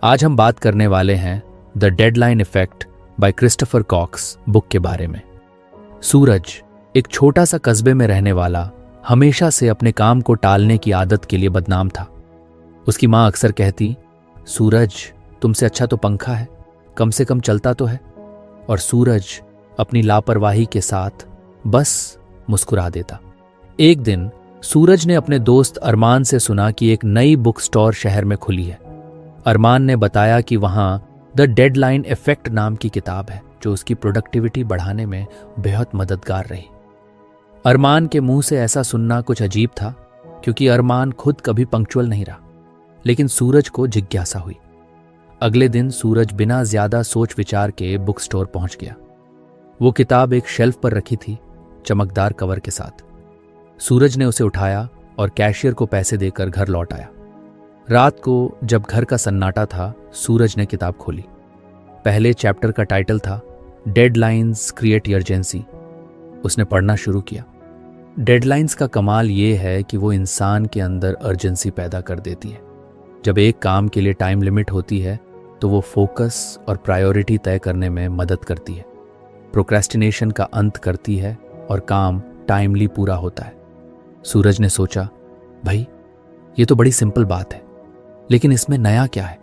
आज हम बात करने वाले हैं the deadline effect by Christopher Cox book के बारे में। सूरज एक छोटा सा कस्बे में रहने वाला हमेशा से अपने काम को टालने की आदत के लिए बदनाम था। उसकी माँ अक्सर कहती, सूरज तुमसे अच्छा तो पंखा है, कम से कम चलता तो है। और सूरज अपनी लापरवाही के साथ बस मुस्कुरा देता। एक दिन सूरज ने अपने दोस्त अरमान से सुना कि एक नई बुक स्टोर शहर में खुली है। अरमान ने बताया कि वहां द डेडलाइन इफेक्ट नाम की किताब है जो उसकी प्रोडक्टिविटी बढ़ाने में बेहद मददगार रही। अरमान के मुंह से ऐसा सुनना कुछ अजीब था क्योंकि अरमान खुद कभी पंक्चुअल नहीं रहा, लेकिन सूरज को जिज्ञासा हुई। अगले दिन सूरज बिना ज्यादा सोच विचार के बुक स्टोर पहुंच गया। वो किताब एक शेल्फ पर रखी थी, चमकदार कवर के साथ। सूरज ने उसे उठाया और कैशियर को पैसे देकर घर लौट आया। रात को जब घर का सन्नाटा था, सूरज ने किताब खोली। पहले चैप्टर का टाइटल था डेडलाइंस क्रिएट अर्जेंसी। उसने पढ़ना शुरू किया। डेडलाइंस का कमाल ये है कि वो इंसान के अंदर अर्जेंसी पैदा कर देती है। जब एक काम के लिए टाइम लिमिट होती है तो वो फोकस और प्रायोरिटी तय करने में मदद करती है, प्रोक्रेस्टिनेशन का अंत करती है और काम टाइमली पूरा होता है। सूरज ने सोचा, भाई ये तो बड़ी सिंपल बात है, लेकिन इसमें नया क्या है?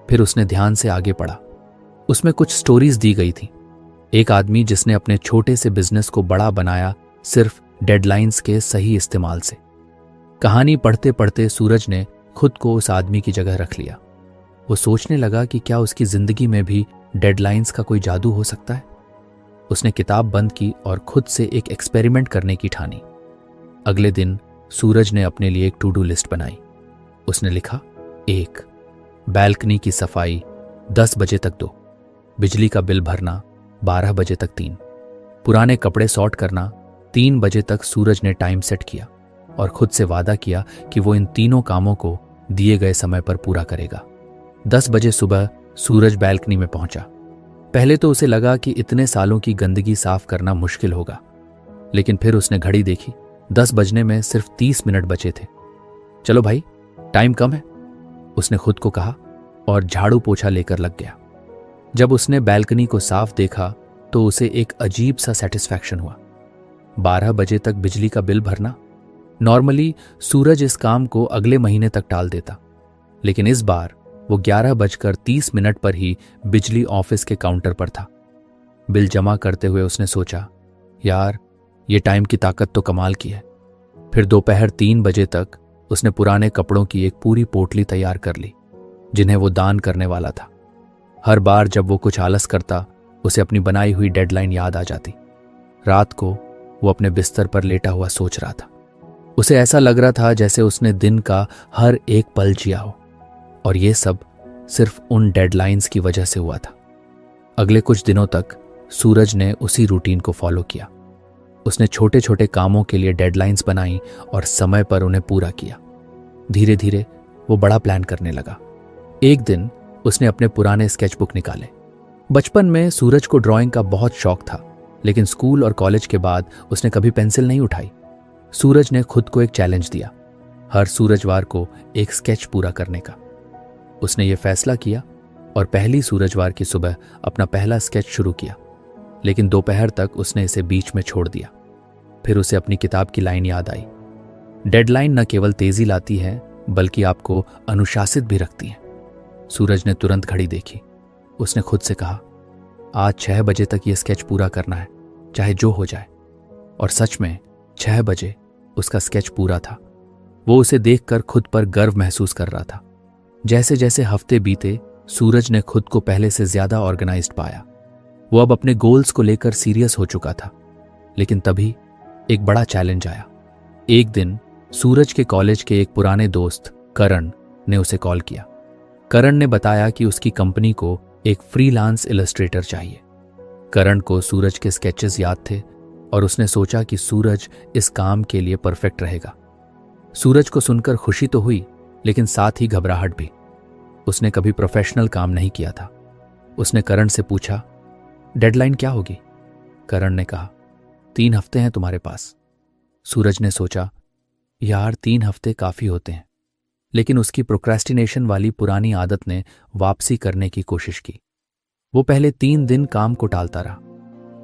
फिर उसने ध्यान से आगे पढ़ा। उसमें कुछ स्टोरीज दी गई थी। एक आदमी जिसने अपने छोटे से बिजनेस को बड़ा बनाया सिर्फ डेडलाइंस के सही इस्तेमाल से। कहानी पढ़ते पढ़ते सूरज ने खुद को उस आदमी की जगह रख लिया। वो सोचने लगा कि क्या उसकी जिंदगी में भी डेडलाइंस का कोई जादू हो सकता है। उसने किताब बंद की और खुद से एक एक्सपेरिमेंट करने की ठानी। अगले दिन सूरज ने अपने लिए एक टू डू लिस्ट बनाई। उसने लिखा, 1, बैल्कनी की सफाई 10 बजे तक 2, बिजली का बिल भरना 12 बजे तक 3, पुराने कपड़े सॉर्ट करना 3 बजे तक। सूरज ने टाइम सेट किया और खुद से वादा किया कि वो इन तीनों कामों को दिए गए समय पर पूरा करेगा। 10 बजे सुबह सूरज बैल्कनी में पहुंचा। पहले तो उसे लगा कि इतने सालों की गंदगी साफ करना मुश्किल होगा, लेकिन फिर उसने घड़ी देखी। 10 बजने में सिर्फ 30 मिनट बचे थे। चलो भाई, टाइम कम है, उसने खुद को कहा और झाड़ू पोछा लेकर लग गया। जब उसने बैल्कनी को साफ देखा तो उसे एक अजीब सा सेटिस्फैक्शन हुआ। 12 बजे तक बिजली का बिल भरना। नॉर्मली सूरज इस काम को अगले महीने तक टाल देता, लेकिन इस बार वो 11:30 पर ही बिजली ऑफिस के काउंटर पर था। बिल जमा करते हुए उसने सोचा, यार ये टाइम की ताकत तो कमाल की है। फिर दोपहर 3 बजे तक उसने पुराने कपड़ों की एक पूरी पोटली तैयार कर ली, जिन्हें वो दान करने वाला था। हर बार जब वो कुछ आलस करता, उसे अपनी बनाई हुई डेडलाइन याद आ जाती। रात को वो अपने बिस्तर पर लेटा हुआ सोच रहा था। उसे ऐसा लग रहा था जैसे उसने दिन का हर एक पल जिया हो, और ये सब सिर्फ उन डेडलाइंस की वजह से हुआ था। अगले कुछ दिनों तक सूरज ने उसी रूटीन को फॉलो किया। उसने छोटे छोटे कामों के लिए डेडलाइंस बनाई और समय पर उन्हें पूरा किया। धीरे धीरे वो बड़ा प्लान करने लगा। एक दिन उसने अपने पुराने स्केचबुक निकाले। बचपन में सूरज को ड्राइंग का बहुत शौक था, लेकिन स्कूल और कॉलेज के बाद उसने कभी पेंसिल नहीं उठाई। सूरज ने खुद को एक चैलेंज दिया, हर सूरजवार को एक स्केच पूरा करने का। उसने ये फैसला किया और पहली सूरजवार की सुबह अपना पहला स्केच शुरू किया, लेकिन दोपहर तक उसने इसे बीच में छोड़ दिया। फिर उसे अपनी किताब की लाइन याद आई, डेडलाइन न केवल तेजी लाती है बल्कि आपको अनुशासित भी रखती है। सूरज ने तुरंत घड़ी देखी। उसने खुद से कहा, आज 6 बजे तक यह स्केच पूरा करना है, चाहे जो हो जाए। और सच में 6 बजे उसका स्केच पूरा था। वो उसे देखकर खुद पर गर्व महसूस कर रहा था। जैसे जैसे हफ्ते बीते, सूरज ने खुद को पहले से ज्यादा ऑर्गेनाइज्ड पाया। वो अब अपने गोल्स को लेकर सीरियस हो चुका था। लेकिन तभी एक बड़ा चैलेंज आया। एक दिन सूरज के कॉलेज के एक पुराने दोस्त करण ने उसे कॉल किया। करण ने बताया कि उसकी कंपनी को एक फ्रीलांस इलस्ट्रेटर चाहिए। करण को सूरज के स्केचेस याद थे और उसने सोचा कि सूरज इस काम के लिए परफेक्ट रहेगा। सूरज को सुनकर खुशी तो हुई, लेकिन साथ ही घबराहट भी। उसने कभी प्रोफेशनल काम नहीं किया था। उसने करण से पूछा, डेडलाइन क्या होगी? करण ने कहा, 3 हफ्ते हैं तुम्हारे पास। सूरज ने सोचा, यार 3 हफ्ते काफी होते हैं, लेकिन उसकी प्रोक्रेस्टिनेशन वाली पुरानी आदत ने वापसी करने की कोशिश की। वो पहले 3 दिन काम को टालता रहा।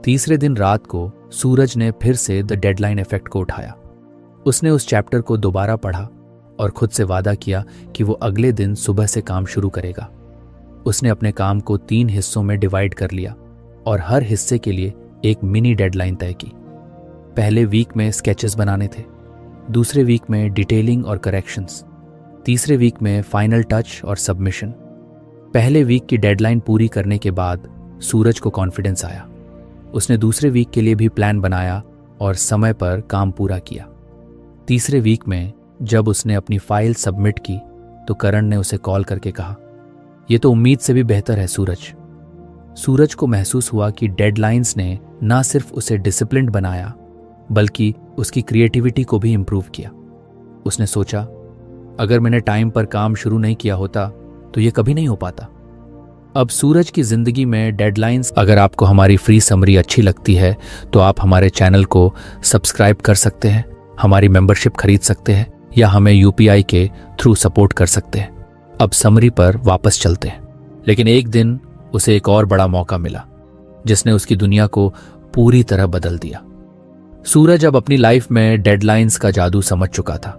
तीसरे दिन रात को सूरज ने फिर से द डेडलाइन इफेक्ट को उठाया। उसने उस चैप्टर को दोबारा पढ़ा और खुद से वादा किया कि वो अगले दिन सुबह से काम शुरू करेगा। उसने अपने काम को 3 हिस्सों में डिवाइड कर लिया और हर हिस्से के लिए एक मिनी डेडलाइन तय की। पहले वीक में स्केचेस बनाने थे, दूसरे वीक में डिटेलिंग और करेक्शंस, तीसरे वीक में फाइनल टच और सबमिशन। पहले वीक की डेडलाइन पूरी करने के बाद सूरज को कॉन्फिडेंस आया। उसने दूसरे वीक के लिए भी प्लान बनाया और समय पर काम पूरा किया। तीसरे वीक में जब उसने अपनी फाइल सबमिट की तो करण ने उसे कॉल करके कहा, "यह तो उम्मीद से भी बेहतर है सूरज।" सूरज को महसूस हुआ कि डेडलाइंस ने ना सिर्फ उसे डिसिप्लिन्ड बनाया बल्कि उसकी क्रिएटिविटी को भी इम्प्रूव किया। उसने सोचा, अगर मैंने टाइम पर काम शुरू नहीं किया होता तो यह कभी नहीं हो पाता। अब सूरज की जिंदगी में डेडलाइंस। अगर आपको हमारी फ्री समरी अच्छी लगती है तो आप हमारे चैनल को सब्सक्राइब कर सकते हैं, हमारी मेंबरशिप खरीद सकते हैं या हमें यूपीआई के थ्रू सपोर्ट कर सकते हैं। अब समरी पर वापस चलते हैं। लेकिन एक दिन उसे एक और बड़ा मौका मिला जिसने उसकी दुनिया को पूरी तरह बदल दिया। सूरज अब अपनी लाइफ में डेडलाइंस का जादू समझ चुका था।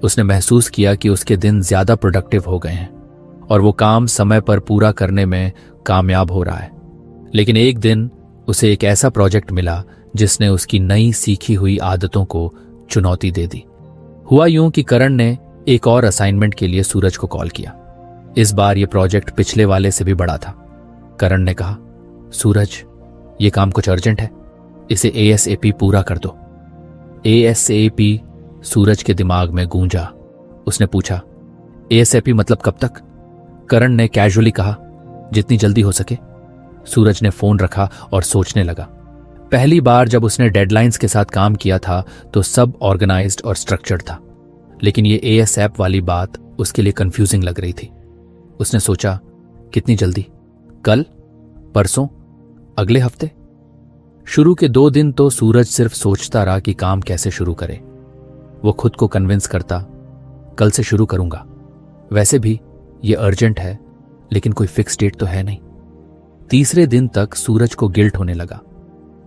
उसने महसूस किया कि उसके दिन ज्यादा प्रोडक्टिव हो गए हैं और वो काम समय पर पूरा करने में कामयाब हो रहा है। लेकिन एक दिन उसे एक ऐसा प्रोजेक्ट मिला जिसने उसकी नई सीखी हुई आदतों को चुनौती दे दी। हुआ यूं कि करण ने एक और असाइनमेंट के लिए सूरज को कॉल किया। इस बार यह प्रोजेक्ट पिछले वाले से भी बड़ा था। करण ने कहा, "सूरज, ये काम कुछ अर्जेंट है, इसे ASAP पूरा कर दो।" ASAP सूरज के दिमाग में गूंजा। उसने पूछा, "ASAP मतलब कब तक?" करण ने कैजुअली कहा, "जितनी जल्दी हो सके।" सूरज ने फोन रखा और सोचने लगा। पहली बार जब उसने डेडलाइंस के साथ काम किया था तो सब ऑर्गेनाइज्ड और स्ट्रक्चर्ड था, लेकिन ये ASAP वाली बात उसके लिए कंफ्यूजिंग लग रही थी। उसने सोचा, कितनी जल्दी? कल? परसों? अगले हफ्ते? शुरू के 2 दिन तो सूरज सिर्फ सोचता रहा कि काम कैसे शुरू करे। वो खुद को कन्विंस करता, कल से शुरू करूंगा, वैसे भी ये अर्जेंट है, लेकिन कोई फिक्स डेट तो है नहीं। तीसरे दिन तक सूरज को गिल्ट होने लगा।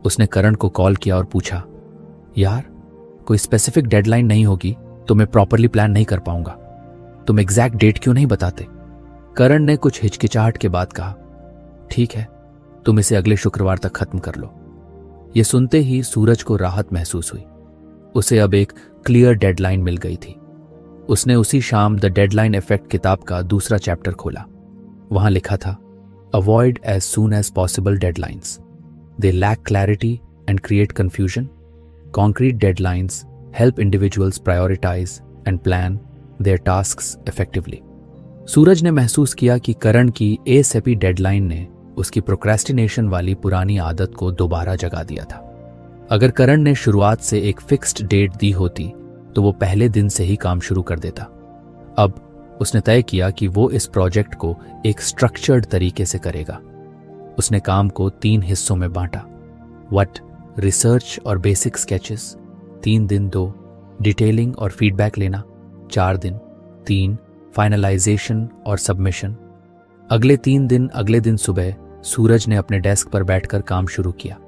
उसने करण को कॉल किया और पूछा, "यार, कोई स्पेसिफिक डेडलाइन नहीं होगी तो मैं प्रॉपरली प्लान नहीं कर पाऊंगा। तुम एग्जैक्ट डेट क्यों नहीं बताते?" करण ने कुछ हिचकिचाहट के बाद कहा, "ठीक है, तुम इसे अगले शुक्रवार तक खत्म कर लो।" यह सुनते ही सूरज को राहत महसूस हुई। उसे अब एक क्लियर डेडलाइन मिल गई थी। उसने उसी शाम द डेडलाइन इफेक्ट किताब का दूसरा चैप्टर खोला। वहां लिखा था, "avoid as soon as possible deadlines. They lack clarity and create confusion. Concrete deadlines help individuals prioritise and plan their tasks effectively." Suraj ने महसूस किया कि करण की ASAP डेडलाइन ने उसकी प्रोक्रेस्टिनेशन वाली पुरानी आदत को दोबारा जगा दिया था। अगर करण ने शुरुआत से एक फिक्स्ड डेट दी होती तो वो पहले दिन से ही काम शुरू कर देता। अब उसने तय किया कि वो इस प्रोजेक्ट को एक स्ट्रक्चर्ड तरीके से करेगा। उसने काम को 3 हिस्सों में बांटा। व्हाट, रिसर्च और बेसिक स्केचेस 3 दिन 2, डिटेलिंग और फीडबैक लेना 4 दिन 3, फाइनलाइजेशन और सबमिशन। अगले 3 दिन अगले दिन सुबह सूरज ने अपने डेस्क पर बैठकर काम शुरू किया।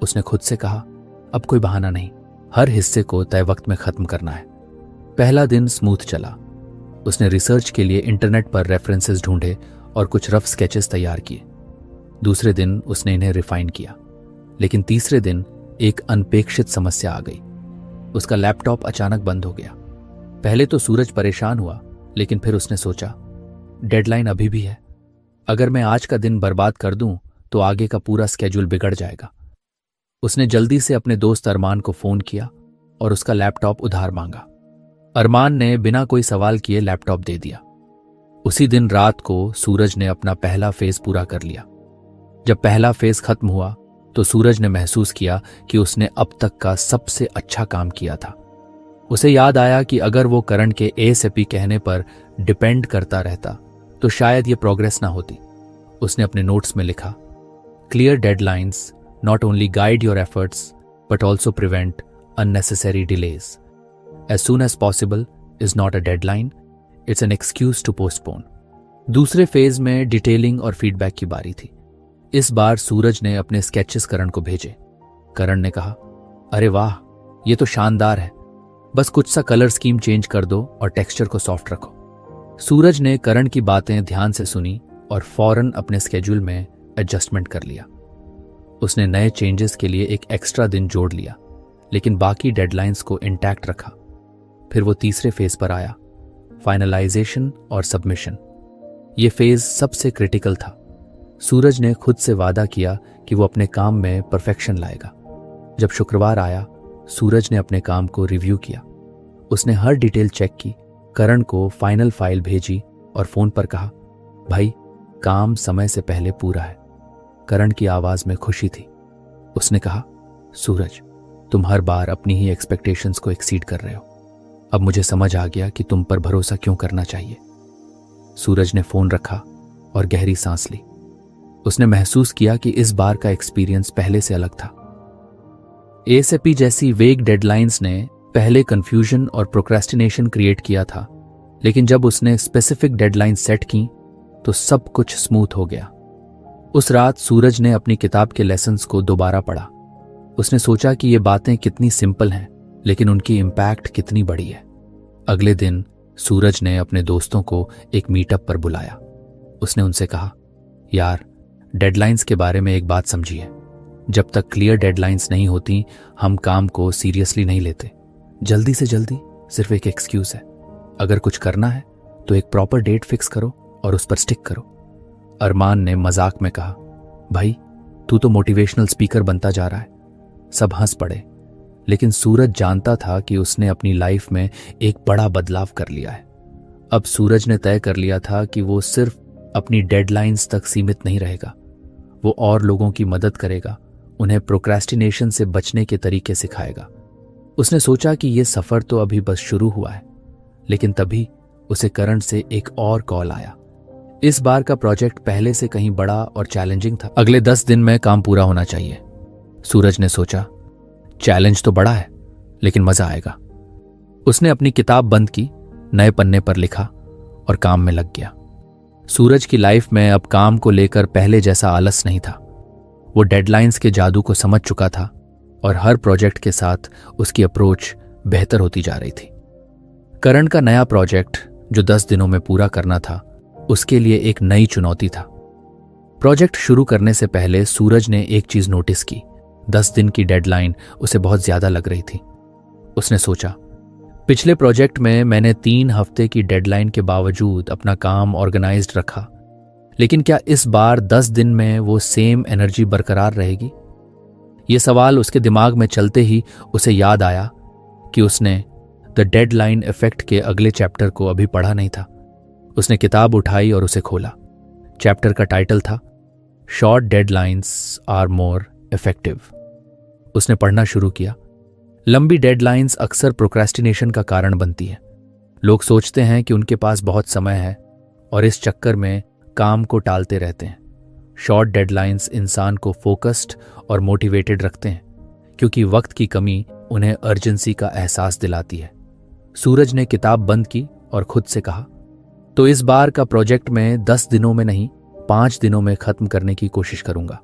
उसने खुद से कहा, अब कोई बहाना नहीं, हर हिस्से को तय वक्त में खत्म करना है। पहला दिन स्मूथ चला। उसने रिसर्च के लिए इंटरनेट पर रेफरेंसेस ढूंढे और कुछ रफ स्केचेस तैयार किए। दूसरे दिन उसने इन्हें रिफाइन किया। लेकिन तीसरे दिन एक अनपेक्षित समस्या आ गई। उसका लैपटॉप अचानक बंद हो गया। पहले तो सूरज परेशान हुआ, लेकिन फिर उसने सोचा, डेडलाइन अभी भी है। अगर मैं आज का दिन बर्बाद कर दूं तो आगे का पूरा स्केड्यूल बिगड़ जाएगा। उसने जल्दी से अपने दोस्त अरमान को फोन किया और उसका लैपटॉप उधार मांगा। अरमान ने बिना कोई सवाल किए लैपटॉप दे दिया। उसी दिन रात को सूरज ने अपना पहला फेज पूरा कर लिया। जब पहला फेज खत्म हुआ तो सूरज ने महसूस किया कि उसने अब तक का सबसे अच्छा काम किया था। उसे याद आया कि अगर वो करण के ASAP कहने पर डिपेंड करता रहता तो शायद ये प्रोग्रेस ना होती। उसने अपने नोट्स में लिखा, clear deadlines not only guide your efforts but also prevent unnecessary delays. As soon as possible is not a deadline, it's an excuse to postpone. दूसरे फेज में डिटेलिंग और फीडबैक की बारी थी। इस बार सूरज ने अपने स्केचेस करण को भेजे। करण ने कहा, अरे वाह, ये तो शानदार है, बस कुछ सा कलर स्कीम चेंज कर दो और टेक्सचर को सॉफ्ट रखो। सूरज ने करण की बातें ध्यान से सुनी और फौरन अपने स्केड्यूल में एडजस्टमेंट कर लिया। उसने नए चेंजेस के लिए एक एक्स्ट्रा दिन जोड़ लिया, लेकिन बाकी डेडलाइंस को इंटैक्ट रखा। फिर वो तीसरे फेज पर आया, फाइनलाइजेशन और सबमिशन। ये फेज सबसे क्रिटिकल था। सूरज ने खुद से वादा किया कि वो अपने काम में परफेक्शन लाएगा। जब शुक्रवार आया, सूरज ने अपने काम को रिव्यू किया। उसने हर डिटेल चेक की, करण को फाइनल फाइल भेजी और फोन पर कहा, भाई, काम समय से पहले पूरा है। करण की आवाज में खुशी थी। उसने कहा, सूरज, तुम हर बार अपनी ही एक्सपेक्टेशंस को एक्सीड कर रहे हो। अब मुझे समझ आ गया कि तुम पर भरोसा क्यों करना चाहिए। सूरज ने फोन रखा और गहरी सांस ली। उसने महसूस किया कि इस बार का एक्सपीरियंस पहले से अलग था। एएसएपी जैसी वेग डेडलाइंस ने पहले कंफ्यूजन और प्रोक्रेस्टिनेशन क्रिएट किया था, लेकिन जब उसने स्पेसिफिक डेडलाइन सेट की तो सब कुछ स्मूथ हो गया। उस रात सूरज ने अपनी किताब के लेसन्स को दोबारा पढ़ा। उसने सोचा कि ये बातें कितनी सिंपल हैं, लेकिन उनकी इम्पैक्ट कितनी बड़ी है। अगले दिन सूरज ने अपने दोस्तों को एक मीटअप पर बुलाया। उसने उनसे कहा, यार, डेडलाइंस के बारे में एक बात समझिए। जब तक क्लियर डेडलाइंस नहीं होती, हम काम को सीरियसली नहीं लेते। जल्दी से जल्दी सिर्फ एक एक्सक्यूज है। अगर कुछ करना है तो एक प्रॉपर डेट फिक्स करो और उस पर स्टिक करो। अरमान ने मजाक में कहा, भाई, तू तो मोटिवेशनल स्पीकर बनता जा रहा है। सब हंस पड़े, लेकिन सूरज जानता था कि उसने अपनी लाइफ में एक बड़ा बदलाव कर लिया है। अब सूरज ने तय कर लिया था कि वो सिर्फ अपनी डेडलाइंस तक सीमित नहीं रहेगा। वो और लोगों की मदद करेगा, उन्हें प्रोक्रेस्टिनेशन से बचने के तरीके सिखाएगा। उसने सोचा कि ये सफर तो अभी बस शुरू हुआ है, लेकिन तभी उसे करण से एक और कॉल आया। इस बार का प्रोजेक्ट पहले से कहीं बड़ा और चैलेंजिंग था। अगले 10 दिन में काम पूरा होना चाहिए। सूरज ने सोचा, चैलेंज तो बड़ा है, लेकिन मजा आएगा। उसने अपनी किताब बंद की, नए पन्ने पर लिखा और काम में लग गया। सूरज की लाइफ में अब काम को लेकर पहले जैसा आलस नहीं था। वो डेडलाइंस के जादू को समझ चुका था और हर प्रोजेक्ट के साथ उसकी अप्रोच बेहतर होती जा रही थी। करण का नया प्रोजेक्ट जो 10 दिनों में पूरा करना था, उसके लिए एक नई चुनौती था। प्रोजेक्ट शुरू करने से पहले सूरज ने एक चीज नोटिस की। 10 दिन की डेडलाइन उसे बहुत ज्यादा लग रही थी। उसने सोचा, पिछले प्रोजेक्ट में मैंने 3 हफ्ते की डेडलाइन के बावजूद अपना काम ऑर्गेनाइज्ड रखा, लेकिन क्या इस बार 10 दिन में वो सेम एनर्जी बरकरार रहेगी? ये सवाल उसके दिमाग में चलते ही उसे याद आया कि उसने द डेडलाइन इफेक्ट के अगले चैप्टर को अभी पढ़ा नहीं था। उसने किताब उठाई और उसे खोला। चैप्टर का टाइटल था short deadlines are more effective. उसने पढ़ना शुरू किया। लंबी डेडलाइंस अक्सर प्रोक्रेस्टिनेशन का कारण बनती है। लोग सोचते हैं कि उनके पास बहुत समय है और इस चक्कर में काम को टालते रहते हैं। शॉर्ट डेडलाइंस इंसान को फोकस्ड और मोटिवेटेड रखते हैं, क्योंकि वक्त की कमी उन्हें अर्जेंसी का एहसास दिलाती है। सूरज ने किताब बंद की और खुद से कहा, तो इस बार का प्रोजेक्ट में 10 दिनों में नहीं, 5 दिनों में खत्म करने की कोशिश करूंगा।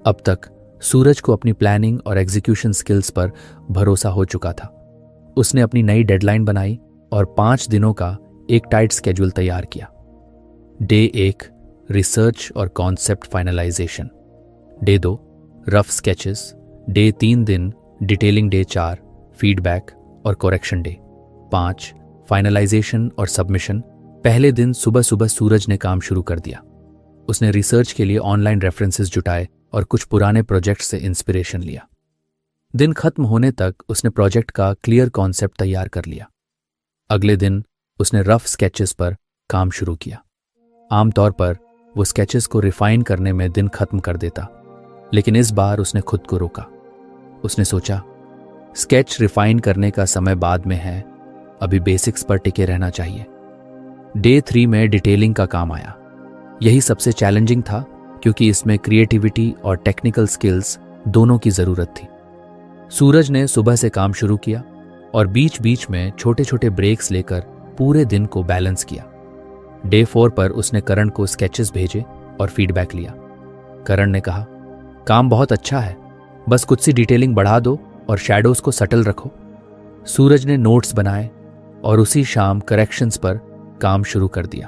अब तक सूरज को अपनी प्लानिंग और एग्जीक्यूशन स्किल्स पर भरोसा हो चुका था। उसने अपनी नई डेडलाइन बनाई और 5 दिनों का एक टाइट स्केड्यूल तैयार किया। डे 1 रिसर्च और concept finalisation, day 2 rough sketches, day 3 दिन डिटेलिंग, डे 4 फीडबैक और करेक्शन, डे 5 फाइनलाइजेशन और सबमिशन। पहले दिन सुबह सुबह सूरज ने काम शुरू कर दिया। उसने रिसर्च के लिए ऑनलाइन रेफरेंसेस जुटाए और कुछ पुराने प्रोजेक्ट से इंस्पिरेशन लिया। दिन खत्म होने तक उसने प्रोजेक्ट का क्लियर कॉन्सेप्ट तैयार कर लिया। अगले दिन उसने रफ स्केचेस पर काम शुरू किया। आमतौर पर वो स्केचेस को रिफाइन करने में दिन खत्म कर देता, लेकिन इस बार उसने खुद को रोका। उसने सोचा, स्केच रिफाइन करने का समय बाद में है, अभी बेसिक्स पर टिके रहना चाहिए। डे 3 में डिटेलिंग का काम आया। यही सबसे चैलेंजिंग था, क्योंकि इसमें क्रिएटिविटी और टेक्निकल स्किल्स दोनों की जरूरत थी। सूरज ने सुबह से काम शुरू किया और बीच बीच में छोटे छोटे ब्रेक्स लेकर पूरे दिन को बैलेंस किया। डे 4 पर उसने करण को स्केचेस भेजे और फीडबैक लिया। करण ने कहा, काम बहुत अच्छा है, बस कुछ सी डिटेलिंग बढ़ा दो और शैडोज को सटल रखो। सूरज ने नोट्स बनाए और उसी शाम करेक्शंस पर काम शुरू कर दिया।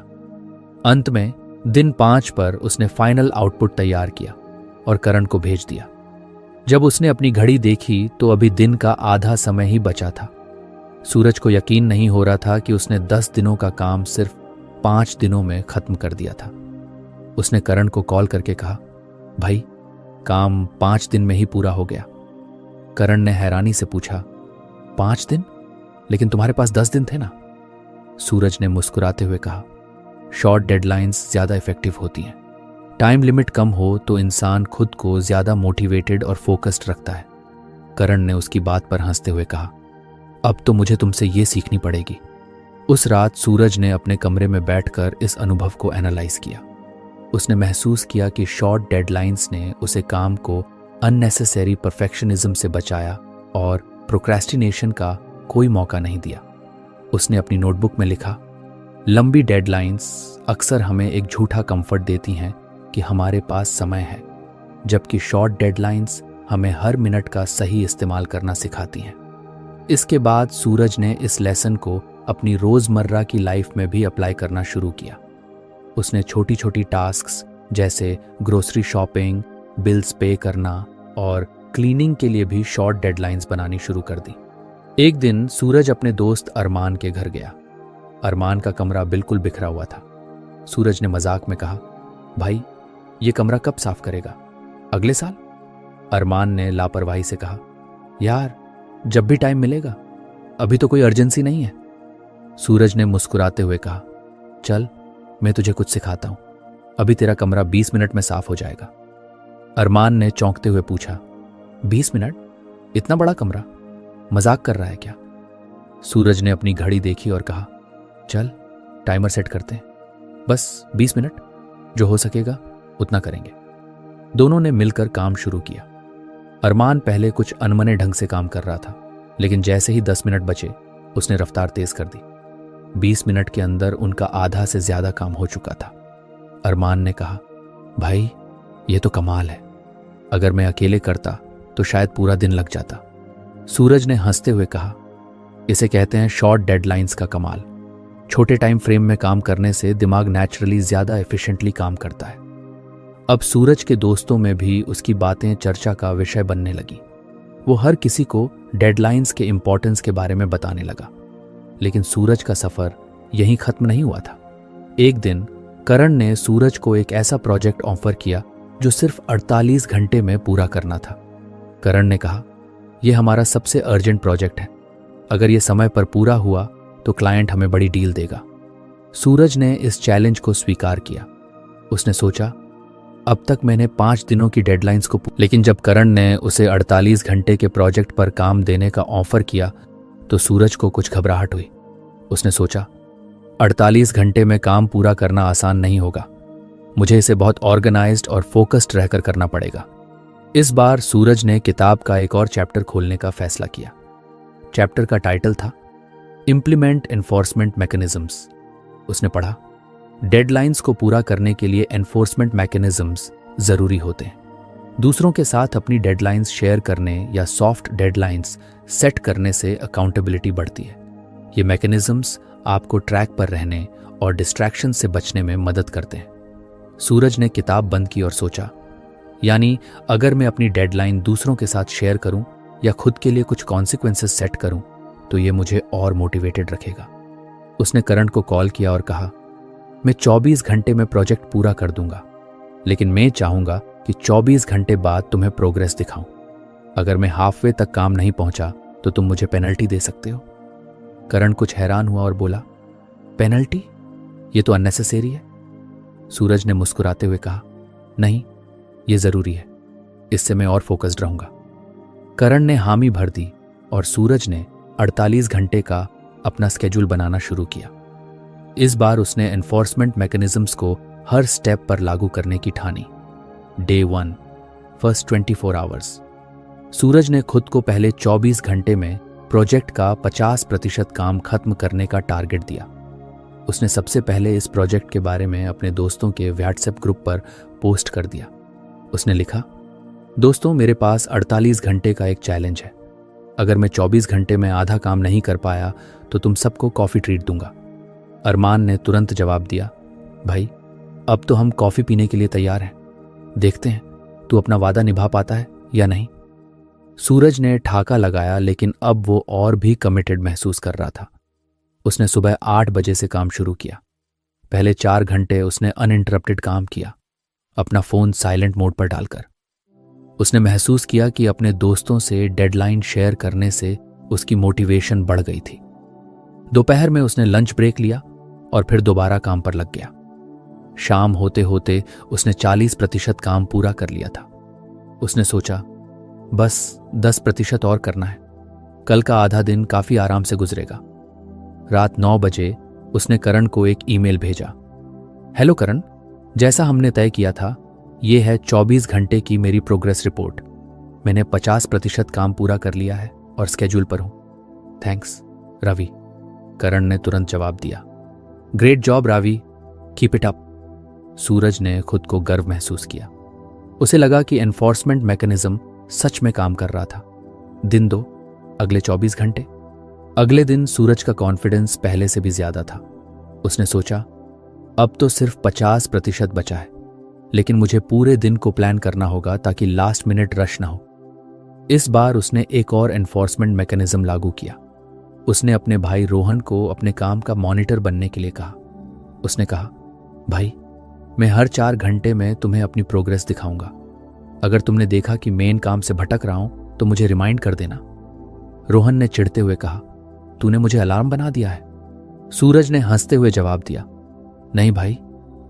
अंत में दिन 5 पर उसने फाइनल आउटपुट तैयार किया और करण को भेज दिया। जब उसने अपनी घड़ी देखी तो अभी दिन का आधा समय ही बचा था। सूरज को यकीन नहीं हो रहा था कि उसने 10 दिनों का काम सिर्फ 5 दिनों में खत्म कर दिया था। उसने करण को कॉल करके कहा, भाई काम 5 दिन में ही पूरा हो गया। करण ने हैरानी से पूछा, 5 दिन? लेकिन तुम्हारे पास 10 दिन थे ना? सूरज ने मुस्कुराते हुए कहा, शॉर्ट डेडलाइंस ज्यादा इफेक्टिव होती हैं। टाइम लिमिट कम हो तो इंसान खुद को ज्यादा मोटिवेटेड और फोकस्ड रखता है। करण ने उसकी बात पर हंसते हुए कहा, अब तो मुझे तुमसे ये सीखनी पड़ेगी। उस रात सूरज ने अपने कमरे में बैठकर इस अनुभव को एनालाइज किया। उसने महसूस किया कि शॉर्ट डेडलाइंस ने उसे काम को अननेसेसरी परफेक्शनिज्म से बचाया और प्रोक्रेस्टिनेशन का कोई मौका नहीं दिया। उसने अपनी नोटबुक में लिखा, लंबी डेडलाइंस अक्सर हमें एक झूठा कंफर्ट देती हैं कि हमारे पास समय है, जबकि शॉर्ट डेडलाइंस हमें हर मिनट का सही इस्तेमाल करना सिखाती हैं। इसके बाद सूरज ने इस लेसन को अपनी रोजमर्रा की लाइफ में भी अप्लाई करना शुरू किया। उसने छोटी छोटी टास्क्स जैसे ग्रोसरी शॉपिंग, बिल्स पे करना और क्लीनिंग के लिए भी शॉर्ट डेडलाइंस बनानी शुरू कर दी। एक दिन सूरज अपने दोस्त अरमान के घर गया। अरमान का कमरा बिल्कुल बिखरा हुआ था। सूरज ने मजाक में कहा, भाई ये कमरा कब साफ करेगा? अगले साल? अरमान ने लापरवाही से कहा, यार जब भी टाइम मिलेगा, अभी तो कोई अर्जेंसी नहीं है। सूरज ने मुस्कुराते हुए कहा, चल मैं तुझे कुछ सिखाता हूं, अभी तेरा कमरा 20 मिनट में साफ हो जाएगा। अरमान ने चौंकते हुए पूछा, 20 मिनट? इतना बड़ा कमरा? मजाक कर रहा है क्या? सूरज ने अपनी घड़ी देखी और कहा, चल टाइमर सेट करते हैं, बस 20 मिनट, जो हो सकेगा उतना करेंगे। दोनों ने मिलकर काम शुरू किया। अरमान पहले कुछ अनमने ढंग से काम कर रहा था, लेकिन जैसे ही 10 मिनट बचे उसने रफ्तार तेज कर दी। 20 मिनट के अंदर उनका आधा से ज्यादा काम हो चुका था। अरमान ने कहा, भाई ये तो कमाल है, अगर मैं अकेले करता तो शायद पूरा दिन लग जाता। सूरज ने हंसते हुए कहा, इसे कहते हैं शॉर्ट डेडलाइंस का कमाल। छोटे टाइम फ्रेम में काम करने से दिमाग नेचुरली ज्यादा एफिशिएंटली काम करता है। अब सूरज के दोस्तों में भी उसकी बातें चर्चा का विषय बनने लगी। वो हर किसी को डेडलाइंस के इंपॉर्टेंस के बारे में बताने लगा। लेकिन सूरज का सफर यहीं खत्म नहीं हुआ था। एक दिन करण ने सूरज को एक ऐसा प्रोजेक्ट ऑफर किया जो सिर्फ 48 घंटे में पूरा करना था। करण ने कहा, यह हमारा सबसे अर्जेंट प्रोजेक्ट है, अगर यह समय पर पूरा हुआ तो क्लाइंट हमें बड़ी डील देगा। सूरज ने इस चैलेंज को स्वीकार किया। उसने सोचा, अब तक मैंने 5 दिनों की डेडलाइंस को, लेकिन जब करण ने उसे 48 घंटे के प्रोजेक्ट पर काम देने का ऑफर किया तो सूरज को कुछ घबराहट हुई। उसने सोचा, 48 घंटे में काम पूरा करना आसान नहीं होगा, मुझे इसे बहुत ऑर्गेनाइज्ड और फोकस्ड रहकर करना पड़ेगा। इस बार सूरज ने किताब का एक और चैप्टर खोलने का फैसला किया। चैप्टर का टाइटल था इम्प्लीमेंट एनफोर्समेंट मैकेनिज्म्स। उसने पढ़ा, डेडलाइंस को पूरा करने के लिए एनफोर्समेंट मैकेनिज्म्स जरूरी होते हैं। दूसरों के साथ अपनी डेडलाइंस शेयर करने या सॉफ्ट डेडलाइंस सेट करने से अकाउंटेबिलिटी बढ़ती है। ये मैकेनिज्म्स आपको ट्रैक पर रहने और डिस्ट्रैक्शन से बचने में मदद करते हैं। सूरज ने किताब बंद की और सोचा, यानी अगर मैं अपनी डेडलाइन दूसरों के साथ शेयर करूं या खुद के लिए कुछ कॉन्सिक्वेंसेस सेट करूं तो ये मुझे और मोटिवेटेड रखेगा। उसने करण को कॉल किया और कहा, मैं 24 घंटे में प्रोजेक्ट पूरा कर दूंगा, लेकिन मैं चाहूंगा कि 24 घंटे बाद तुम्हें प्रोग्रेस दिखाऊं। अगर मैं हाफवे तक काम नहीं पहुंचा तो तुम मुझे पेनल्टी दे सकते हो। करण कुछ हैरान हुआ और बोला, पेनल्टी? ये तो अननेसेसरी है। सूरज ने मुस्कुराते हुए कहा, नहीं, ये जरूरी है, इससे मैं और फोकस्ड रहूंगा। करण ने हामी भर दी और सूरज ने 48 घंटे का अपना स्केड्यूल बनाना शुरू किया। इस बार उसने एनफोर्समेंट मैकेनिज्म्स को हर स्टेप पर लागू करने की ठानी। Day 1, first 24 hours. सूरज ने खुद को पहले 24 घंटे में प्रोजेक्ट का 50% काम खत्म करने का टारगेट दिया। उसने सबसे पहले इस प्रोजेक्ट के बारे में अपने दोस्तों के व्हाट्सएप ग्रुप पर पोस्ट कर दिया। उसने लिखा, दोस्तों, मेरे पास 48 घंटे का एक चैलेंज है। अगर मैं 24 घंटे में आधा काम नहीं कर पाया तो तुम सबको कॉफ़ी ट्रीट दूंगा। अरमान ने तुरंत जवाब दिया, भाई, अब तो हम कॉफ़ी पीने के लिए तैयार हैं। देखते हैं तू अपना वादा निभा पाता है या नहीं। सूरज ने ठाका लगाया, लेकिन अब वो और भी कमिटेड महसूस कर रहा था। उसने सुबह 8 बजे से काम शुरू किया। पहले 4 घंटे उसने अनइंटरप्टेड काम किया, अपना फ़ोन साइलेंट मोड पर डालकर। उसने महसूस किया कि अपने दोस्तों से डेडलाइन शेयर करने से उसकी मोटिवेशन बढ़ गई थी। दोपहर में उसने लंच ब्रेक लिया और फिर दोबारा काम पर लग गया। शाम होते होते उसने 40% काम पूरा कर लिया था। उसने सोचा, बस 10% और करना है। कल का आधा दिन काफी आराम से गुजरेगा। रात 9 बजे उसने करण को एक ईमेल भेजा। हेलो करण, जैसा हमने तय किया था, ये है 24 घंटे की मेरी प्रोग्रेस रिपोर्ट। मैंने 50% काम पूरा कर लिया है और स्केड्यूल पर हूं। थैंक्स, रवि। करण ने तुरंत जवाब दिया, great job Ravi, keep it up. Suraj ने खुद को गर्व महसूस किया। उसे लगा कि एनफोर्समेंट मैकेनिज्म सच में काम कर रहा था। दिन 2, अगले 24 घंटे। अगले दिन सूरज का कॉन्फिडेंस पहले से भी ज्यादा था। उसने सोचा, अब तो सिर्फ 50% बचा है, लेकिन मुझे पूरे दिन को प्लान करना होगा ताकि लास्ट मिनट रश ना हो। इस बार उसने एक और एनफोर्समेंट मैकेनिज्म लागू किया। उसने अपने भाई रोहन को अपने काम का मॉनिटर बनने के लिए कहा। उसने कहा, भाई, मैं हर 4 घंटे में तुम्हें अपनी प्रोग्रेस दिखाऊंगा। अगर तुमने देखा कि मेन काम से भटक रहा हूं तो मुझे रिमाइंड कर देना। रोहन ने चिढ़ते हुए कहा, तूने मुझे अलार्म बना दिया है। सूरज ने हंसते हुए जवाब दिया, नहीं भाई,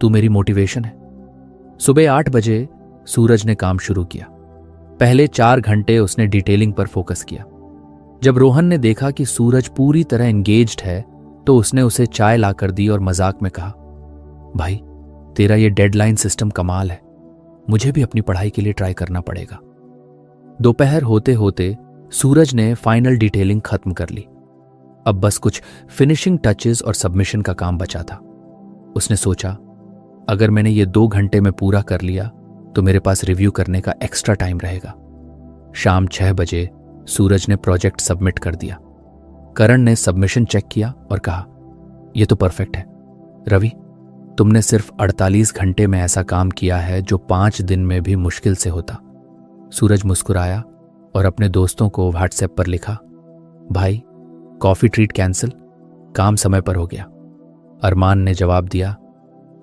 तू मेरी मोटिवेशन है। सुबह 8 बजे सूरज ने काम शुरू किया। पहले 4 घंटे उसने डिटेलिंग पर फोकस किया। जब रोहन ने देखा कि सूरज पूरी तरह एंगेज्ड है तो उसने उसे चाय लाकर दी और मजाक में कहा, भाई, तेरा ये डेडलाइन सिस्टम कमाल है। मुझे भी अपनी पढ़ाई के लिए ट्राई करना पड़ेगा। दोपहर होते होते सूरज ने फाइनल डिटेलिंग खत्म कर ली। अब बस कुछ फिनिशिंग टचेस और सबमिशन का काम बचा था। उसने सोचा, अगर मैंने ये 2 घंटे में पूरा कर लिया तो मेरे पास रिव्यू करने का एक्स्ट्रा टाइम रहेगा। शाम 6 बजे सूरज ने प्रोजेक्ट सबमिट कर दिया। करण ने सबमिशन चेक किया और कहा, यह तो परफेक्ट है। रवि, तुमने सिर्फ 48 घंटे में ऐसा काम किया है जो 5 दिन में भी मुश्किल से होता। सूरज मुस्कुराया और अपने दोस्तों को व्हाट्सएप पर लिखा, भाई, कॉफी ट्रीट कैंसिल, काम समय पर हो गया। अरमान ने जवाब दिया,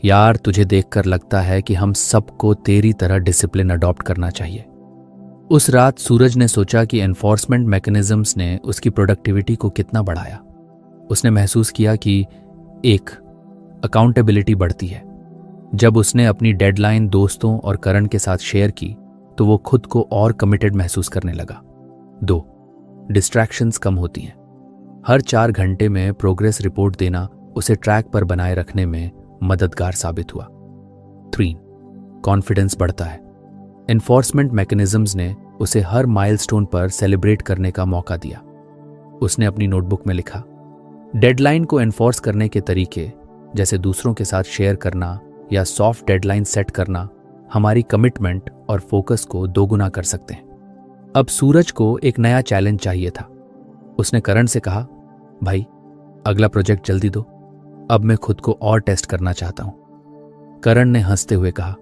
यार, तुझे देखकर लगता है कि हम सबको तेरी तरह डिसिप्लिन अडॉप्ट करना चाहिए। उस रात सूरज ने सोचा कि एनफोर्समेंट मैकेनिज्म्स ने उसकी प्रोडक्टिविटी को कितना बढ़ाया। उसने महसूस किया कि एक, अकाउंटेबिलिटी बढ़ती है। जब उसने अपनी डेडलाइन दोस्तों और करण के साथ शेयर की तो वो खुद को और कमिटेड महसूस करने लगा। 2, डिस्ट्रैक्शंस कम होती हैं। हर 4 घंटे में प्रोग्रेस रिपोर्ट देना उसे ट्रैक पर बनाए रखने में मददगार साबित हुआ। 3, कॉन्फिडेंस बढ़ता है। एनफोर्समेंट मैकेनिज्म्स ने उसे हर माइलस्टोन पर सेलिब्रेट करने का मौका दिया। उसने अपनी नोटबुक में लिखा, डेडलाइन को एनफोर्स करने के तरीके, जैसे दूसरों के साथ शेयर करना या सॉफ्ट डेडलाइन सेट करना, हमारी कमिटमेंट और फोकस को दोगुना कर सकते हैं। अब सूरज को एक नया चैलेंज चाहिए था। उसने करण से कहा, भाई, अगला प्रोजेक्ट जल्दी दो, अब मैं खुद को और टेस्ट करना चाहता हूं। करण ने हंसते हुए कहा,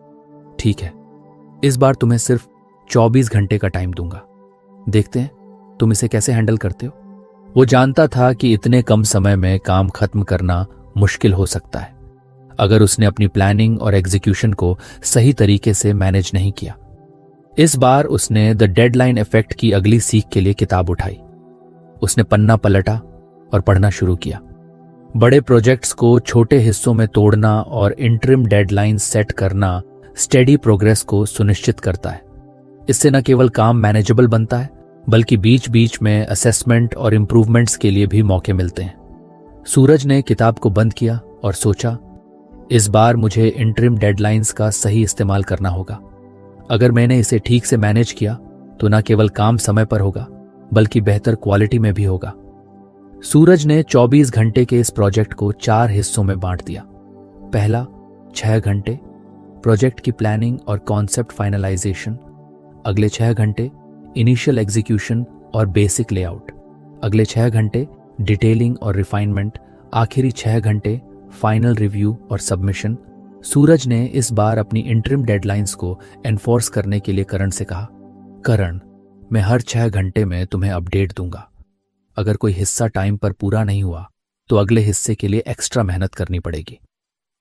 ठीक है, इस बार तुम्हें सिर्फ 24 घंटे का टाइम दूंगा। देखते हैं तुम इसे कैसे हैंडल करते हो। वो जानता था कि इतने कम समय में काम खत्म करना मुश्किल हो सकता है अगर उसने अपनी प्लानिंग और एग्जीक्यूशन को सही तरीके से मैनेज नहीं किया। इस बार उसने द डेडलाइन इफेक्ट की अगली सीख के लिए किताब उठाई। उसने पन्ना पलटा और पढ़ना शुरू किया। बड़े प्रोजेक्ट्स को छोटे हिस्सों में तोड़ना और इंटरिम डेडलाइन सेट करना स्टेडी प्रोग्रेस को सुनिश्चित करता है। इससे न केवल काम मैनेजेबल बनता है, बल्कि बीच बीच में असेसमेंट और इंप्रूवमेंट्स के लिए भी मौके मिलते हैं। सूरज ने किताब को बंद किया और सोचा, इस बार मुझे इंटरिम डेडलाइंस का सही इस्तेमाल करना होगा। अगर मैंने इसे ठीक से मैनेज किया तो न केवल काम समय पर होगा, बल्कि बेहतर क्वालिटी में भी होगा। सूरज ने 24 घंटे के इस प्रोजेक्ट को 4 हिस्सों में बांट दिया। पहला 6 घंटे प्रोजेक्ट की प्लानिंग और कॉन्सेप्ट फाइनलाइजेशन, अगले 6 घंटे इनिशियल एग्जीक्यूशन और बेसिक लेआउट, अगले 6 घंटे डिटेलिंग और रिफाइनमेंट, आखिरी 6 घंटे फाइनल रिव्यू और सबमिशन। सूरज ने इस बार अपनी इंटरिम डेडलाइंस को एनफोर्स करने के लिए करण से कहा, करण, मैं हर 6 घंटे में तुम्हें अपडेट दूंगा। अगर कोई हिस्सा टाइम पर पूरा नहीं हुआ तो अगले हिस्से के लिए एक्स्ट्रा मेहनत करनी पड़ेगी।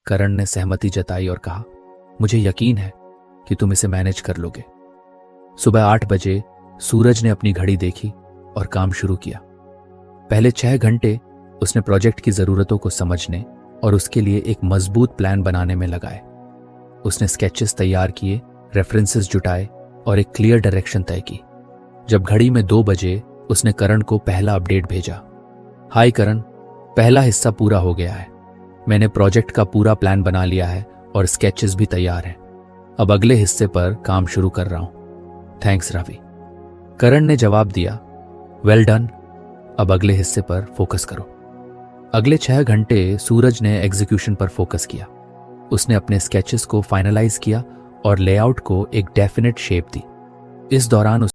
करण ने सहमति जताई और कहा, मुझे यकीन है कि तुम इसे मैनेज कर लोगे। सुबह 8 बजे सूरज ने अपनी घड़ी देखी और काम शुरू किया। पहले 6 घंटे उसने प्रोजेक्ट की जरूरतों को समझने और उसके लिए एक मजबूत प्लान बनाने में लगाए। उसने स्केचेस तैयार किए, रेफरेंसेस जुटाए और एक क्लियर डायरेक्शन तय की। जब घड़ी में 2 बजे उसने करण को पहला अपडेट भेजा, हाय करण, पहला हिस्सा पूरा हो गया है। मैंने प्रोजेक्ट का पूरा प्लान बना लिया है और स्केचेस भी तैयार हैं। अब अगले हिस्से पर काम शुरू कर रहा हूं। थैंक्स रवि। करण ने जवाब दिया, वेल डन, अब अगले हिस्से पर फोकस करो। अगले 6 घंटे सूरज ने एग्जीक्यूशन पर फोकस किया। उसने अपने स्केचेस को फाइनलाइज किया और लेआउट को एक डेफिनेट शेप दी। इस दौरान